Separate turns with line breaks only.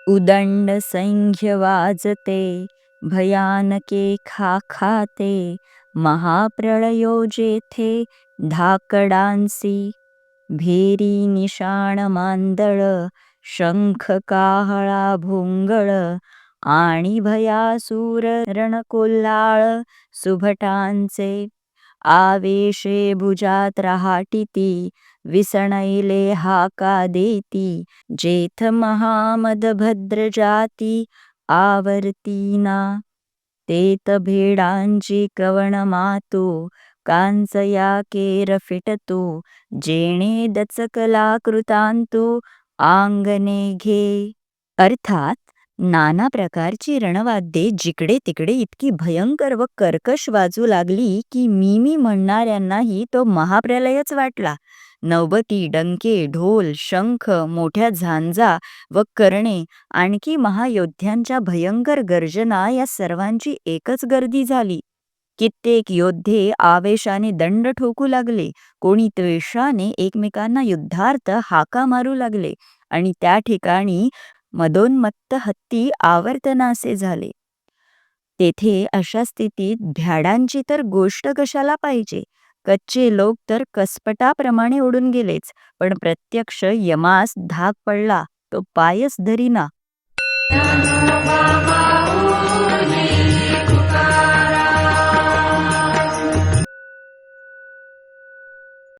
उदंड संख्य वाजते, भयानके खाखाते, महाप्रळयो जेथे धाकडांसी. भेरी निशाण मांदळ, शंख काहळा भोंगळ, आणि भयासूर रणकोल्हाळ सुभटांचे. आवेशे भुजात रहाटिती, विसणैले हाका देती, जेथ महामदभद्र जाती आवर्तीना. तेत भेडांची कवण मातो, कांचया केर फिटतो, जेणे दचकला कृतांतो आंगणे घे. अर्थात नाना प्रकारची रणवाद्ये जिकडे तिकडे इतकी भयंकर व कर्कश वाजू लागली की मी म्हणणाऱ्यांनाही तो महाप्रलयच वाटला. नौबती, डंके, ढोल, शंख, मोठ्या झांजा व कर्णे, आणखी महायोद्ध्यांच्या भयंकर गर्जना या सर्वांची एकच गर्दी झाली. कित्येक योद्धे आवेशाने दंड ठोकू लागले, कोणी त्वेषाने एकमेकांना युद्धार्थ हाका मारू लागले आणि त्या ठिकाणी मदोन्मत्त हत्ती आवर्तनासे झाले. तेथे अशा स्थितीत भ्याडांची तर गोष्ट कशाला पाहिजे. कच्चे लोक तर कसपटाप्रमाणे उडून गेलेच, पण प्रत्यक्ष यमास धाक पडला तो पायच धरीना.